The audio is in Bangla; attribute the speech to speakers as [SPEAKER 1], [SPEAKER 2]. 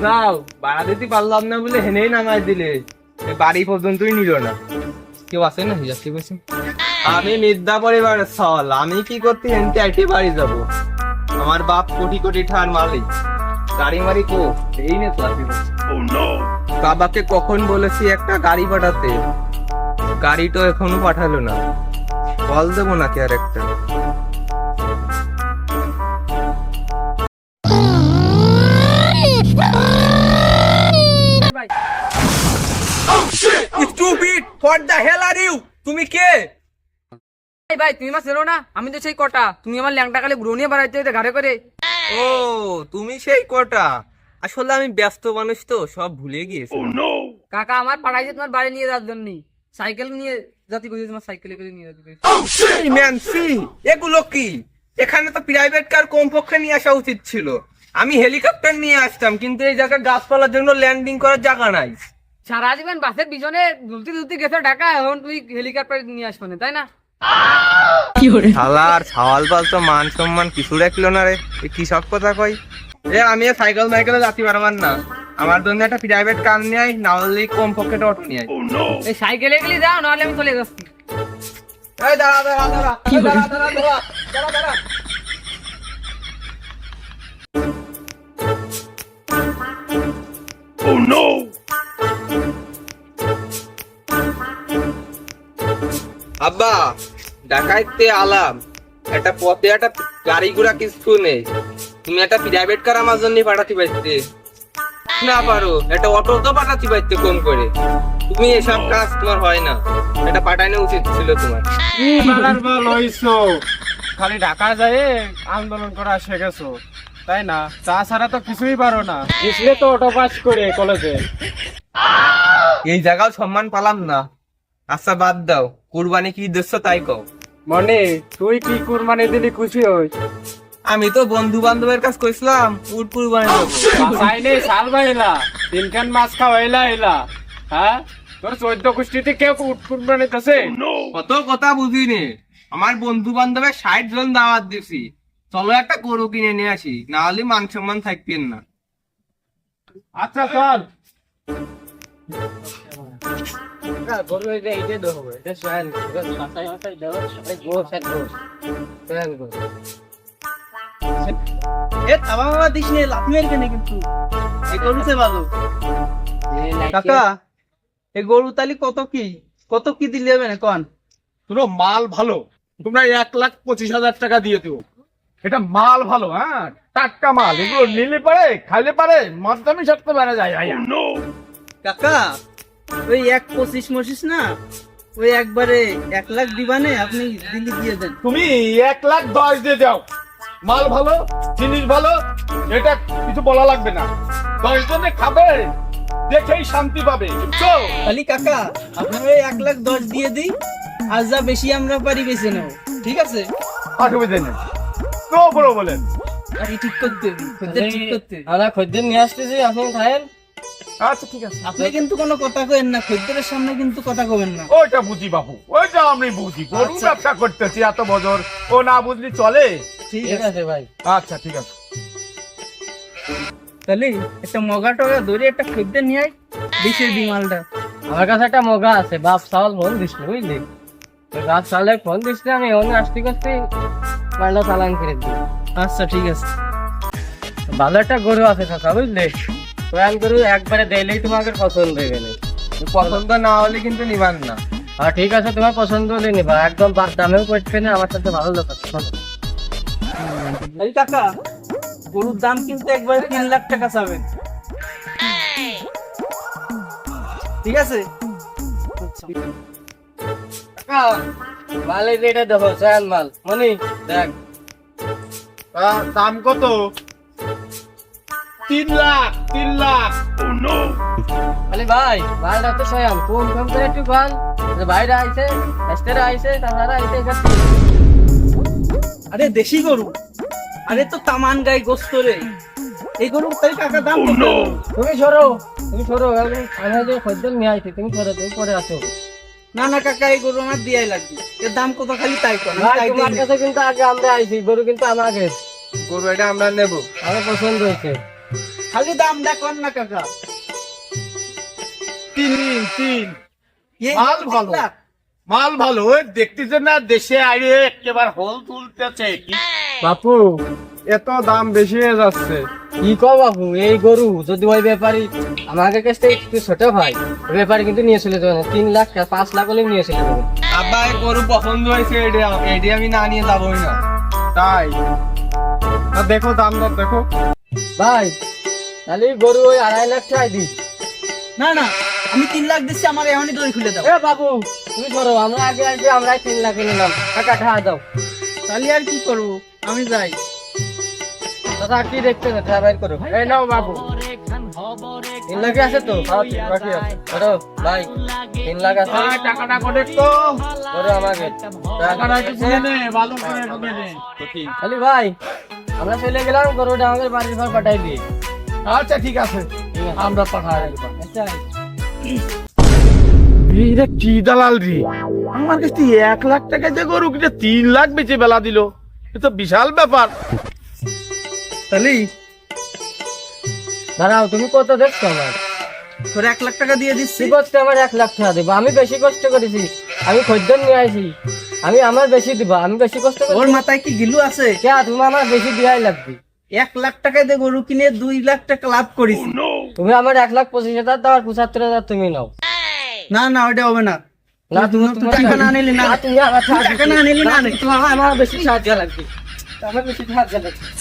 [SPEAKER 1] যাও ভাড়া দিতে পারলাম না বলে হেনেই নামাই দিলে, বাড়ি পর্যন্তই নিল না। কেউ আছে না যাচ্ছি বলছি? আমি মিদ্যা পরিবারের ছল, আমি কি করতে হেনতে আইটি বাড়ি যাব? আমার বাপ কোটি কোটি ঠার মালিক, গাড়ি মারি কো এই নে তো আসি। বাবাকে কখন বলেছি একটা গাড়ি পাঠাতে, গাড়ি তো এখনো পাঠালো না। কল দেবো নাকি আর একটা? Stupid! What the hell are you? তুমি কে?
[SPEAKER 2] ভাই তুমি আমার চেনো না? আমি তো সেই কটা, তুমি আমার ল্যাংটা কালে বুড়ো নিয়ে বাড়াইতে হইতে ঘাড়ে করে।
[SPEAKER 1] ও তুমি সেই কটা? আসলে আমি ব্যস্ত মানুষ তো, সব ভুলে গিয়েছি।
[SPEAKER 2] কাকা আমার পাঠাইছে তোমার বাড়ি নিয়ে যাওয়ার জন্য, সাইকেল নিয়ে যাতে কইছে, তোমার সাইকেলে করে নিয়ে যাতে কইছে।
[SPEAKER 1] ম্যানসি এগুলো কি? এখানে তো প্রাইভেট কার কমপক্ষে নিয়ে আসা উচিত ছিল। আমি হেলিকপ্টার নিয়ে আসতাম, কিন্তু এই জায়গায় গাছপালার জন্য ল্যান্ডিং করার জায়গা নাই।
[SPEAKER 2] সারা জীবন বাসের পিছনে দুলতে দুলতে গেছে ঢাকা, এখন তুই হেলিকপ্টার নিয়ে আসবো না, তাই না?
[SPEAKER 1] শালার ছাওয়াল পাল তো মান সম্মান কিছু রাখলো না রে, কি সব কথা কই। আমি সাইকেল মাইকেলে যাতে পারবার না, আমার জন্য একটা প্রাইভেট কার নিয়ে আয়, না হলে কমপক্ষে অটো নিয়ে আয়।
[SPEAKER 2] এই সাইকেলে গেলে যাও, নাহলে আমি চলে যাচ্ছি।
[SPEAKER 1] এই দাঁড়া দাঁড়া দাঁড়া দাঁড়া দাঁড়া দাঁড়া দাঁড়া দাঁড়া। আব্বা ঢাকাইতে আলাম, একটা পথে একটা গাড়ি ঘোড়া কিছু নেই, তুমি একটা প্রাইভেট কার আমার জন্য পাঠাতে পারতে না পারো? একটা অটো তো পাঠাতে পারতে কম করে। তুমি এসব কাজ তোমার হয় না, এটা পাঠানো উচিত ছিল তোমার।
[SPEAKER 3] খালি ঢাকা যায় আন্দোলন করা শিখেছো, তাই না? তাছাড়া তো কিছুই পারো না। গেছিলে তো অটো পাস করে কলেজে।
[SPEAKER 1] এই জায়গাও সম্মান পালাম না। আচ্ছা বাদ দাও, কুরবানি কি দিচ্ছ তাই কও।
[SPEAKER 3] মনে তুই কি কুরবানি দিলি খুশি হই?
[SPEAKER 1] আমি তো বন্ধু বান্ধবের কাছে কইছিলাম উট কুরবানি দেবো।
[SPEAKER 3] বাসাইলে সাল বাইলা তিনখান মাছ খাওয়াইলা এলা, হ্যাঁ? তোর 14 কুষ্টিতে কেউ উট কুরবানি দিতেছে?
[SPEAKER 1] কত কথা বুঝিনি, আমার বন্ধু বান্ধবের 60 জন দাওয়াত দিছি, চলো একটা গরু কিনে নিয়ে আসি, না হলে মান সম্মান থাকবেন না।
[SPEAKER 3] আচ্ছা চল।
[SPEAKER 1] কাকা এই গরু তালি কত কি, কত কি দিলে হবে না কন?
[SPEAKER 3] পুরো মাল ভালো, তোমরা 1,25,000 টাকা দিয়ে দেবো। এটা মাল ভালো, হ্যাঁ টাটকা মাল, এগুলো নিলে পারে খাইলে পারে মধ্যমে সত্যি বেড়া যায়।
[SPEAKER 4] কাকা ওই 1,25 মসিস না, ওই একবারে 1,00,000 দিবানে, আপনি দিল্লি দিয়ে দেন।
[SPEAKER 3] তুমি 1,10,000 দিয়ে দাও, মাল ভালো জিনিস ভালো, এটা কিছু বলা লাগবে না। 10 জনে খাবে দেখেই শান্তি পাবে, বুঝছো?
[SPEAKER 4] খালি কাকা আপনার ওই 1,10,000 দিয়ে দিই, আর যা বেশি আমরা পারি বেছে নেব, ঠিক আছে?
[SPEAKER 3] অসুবিধা নেই, তো বড় বলেন।
[SPEAKER 4] আপনি ঠিক করতে হবে, খদ্দের ঠিক করতে হবে।
[SPEAKER 2] আমরা খদ্দের নিয়ে আসতেছি, আপনি খায়েন।
[SPEAKER 3] আচ্ছা ঠিক আছে,
[SPEAKER 4] আপনি কিন্তু কোনো কথা কইেন না, খদ্দের সামনে কিন্তু কথা কবেন না।
[SPEAKER 3] ওইটা বুঝি বাবু, ওইটা আমি বুঝি, গরু
[SPEAKER 4] আচ্ছা।
[SPEAKER 3] ব্যবসা করতেছি এত বছর, ও না বুঝলি চলে?
[SPEAKER 4] ঠিক আছে
[SPEAKER 2] ভাই।
[SPEAKER 3] আচ্ছা ঠিক আছে।
[SPEAKER 4] তাহলে একটা মগা টগা ধরে একটা খদ্দের নিয়ে আয়, দেশের বিমালটা।
[SPEAKER 2] আমার কাছে একটা মগা আছে, বাপ সাল ফোন দিস বুঝলি, বাপ সালে ফোন দিস, আমি ওখানে আসতে করতে মালটা চালান করে দিই।
[SPEAKER 4] আচ্ছা ঠিক আছে।
[SPEAKER 2] ভালো একটা গরু আছে কাকা বুঝলে, প্ল্যান গরু একবারে দিলেই তোমাকে পছন্দ হয়ে গেলে।
[SPEAKER 1] পছন্দ না হলে কিন্তু নিবান না।
[SPEAKER 2] আর ঠিক আছে, তোমার পছন্দ হলে নিবা, একদম দামেও পড়ছে না, আমার সাথে ভালো লোক আছে।
[SPEAKER 4] এই কাকা গরুর দাম কিন্তু একবারে 3,00,000 টাকা চাবেন, ঠিক আছে?
[SPEAKER 2] মাল এটা দেখো, চান মাল মনি দেখ।
[SPEAKER 3] দাম কত? 3,00,000 3,00,000।
[SPEAKER 2] আরে ভাই মালটা তো সয়াম কম কম করে একটু বল, বাইরে আইছে রাস্তায় আইছে তারা আইছে গেছে।
[SPEAKER 4] আরে দেশি গরু, আরে তো তামান গাই গোস্ত রে, এই গরু তাই কাকা দাম কত?
[SPEAKER 2] তুমি সরো, তুমি সরো, আমি যে খদ্দের নিয়ে আইছি, তুমি সরো, তুমি পরে আসো।
[SPEAKER 4] না না কাকা এই গরু আমার দিয়াই লাগবে, এর দাম কত খালি তাই কর। আমি
[SPEAKER 2] ভাই
[SPEAKER 4] তাই
[SPEAKER 2] তোমার
[SPEAKER 4] দিই।
[SPEAKER 2] কাছে কিন্তু আগে আমরা আইছি, গরু কিন্তু আমাকে,
[SPEAKER 1] গরু এটা আমরা নেবো।
[SPEAKER 2] আমার পছন্দ হয়েছে।
[SPEAKER 4] খালি দামটা কর না কাকা।
[SPEAKER 3] 3
[SPEAKER 4] এই
[SPEAKER 3] মাল ভালো।
[SPEAKER 4] 1 লাখ?
[SPEAKER 3] মাল ভালো, ওই দেখতেছেন না দেশে আইরে একেবারে হল তুলতেছে।
[SPEAKER 1] বাপু এত দাম বেশি হয়ে যাচ্ছে।
[SPEAKER 2] কি কও বাবু, এই গরু যদি ওই ব্যাপারী আমাকে কাছ থেকে একটু ছোট ভাই, ওই ব্যাপারী কিন্তু নিয়ে চলে যাবে 3 লাখ 5 লাখ হলে নিয়ে চলে যাবে।
[SPEAKER 1] আব্বা এই গরু পছন্দ হয়েছে, এটি আমি না নিয়ে যাবোই না।
[SPEAKER 3] তাই না, দেখো দাম দর দেখো।
[SPEAKER 2] ভাই তাহলে এই গরু ওই 2.5 লাখ টাকা দিই।
[SPEAKER 4] না না, আমি 3 লাখ দিচ্ছি, আমার এখনই দড়ি খুলে দাও।
[SPEAKER 2] এ বাবু তুমি ধরো, আমরা আগে আগে আমরা 3 লাখ নিলাম, টাকা টাকা দাও।
[SPEAKER 4] তাহলে আর কি করবো, আমি যাই।
[SPEAKER 2] দাদা কি দেখতে টাকা বাইর করো। এই নাও বাবু, 3 লাখ আছে তো? ধরো ভাই 3 লাখ আছে,
[SPEAKER 3] টাকাটা করে তো
[SPEAKER 2] ধরো আমাকে
[SPEAKER 3] টাকাটা একটু গুনে নে, ভালো করে গুনে নে।
[SPEAKER 2] খালি ভাই আমরা চলে গেলাম, গরুটা আমাদের বাড়ির ঘর পাঠাই দিই।
[SPEAKER 3] আচ্ছা ঠিক আছে, আমরা পাঠাই।
[SPEAKER 2] আচ্ছা
[SPEAKER 3] এটা কি দালাল রে, আমার কাছে 1 লাখ টাকা দিয়ে গরু কিনে 3 লাখ বেচে বেলা দিল, এ তো বিশাল ব্যাপার।
[SPEAKER 4] তাহলে
[SPEAKER 2] দাঁড়াও, তুমি কত দেখছো আমার?
[SPEAKER 4] তোর 1 লাখ টাকা দিয়ে দিচ্ছি।
[SPEAKER 2] কি করতে আমার 1 লাখ টাকা দেবো? আমি বেশি কষ্ট করেছি, আমি খদ্দের নিয়ে আসি, আমি আমার বেশি দিবা, আমি বেশি কষ্ট
[SPEAKER 4] ওর
[SPEAKER 2] করেছি।
[SPEAKER 4] মাথায় কি গিলু আছে?
[SPEAKER 2] কে তুমি আমার বেশি দিয়াই লাগবে।
[SPEAKER 4] 1 লাখ টাকা দিয়ে গরু কিনে 2 লাখ টাকা লাভ করিস।
[SPEAKER 2] তুমি আমার 1,25,000 দাও, আর 75,000 তুমি নাও।
[SPEAKER 4] না না, ওটা হবে না।
[SPEAKER 2] না তুমি
[SPEAKER 4] তুই টাকা না নিলি না,
[SPEAKER 2] তুমি আমার
[SPEAKER 4] টাকা না নিলি না।
[SPEAKER 2] তোমার আমার বেশি সাহায্য লাগবে, আমার বেশি সাহায্য লাগবে।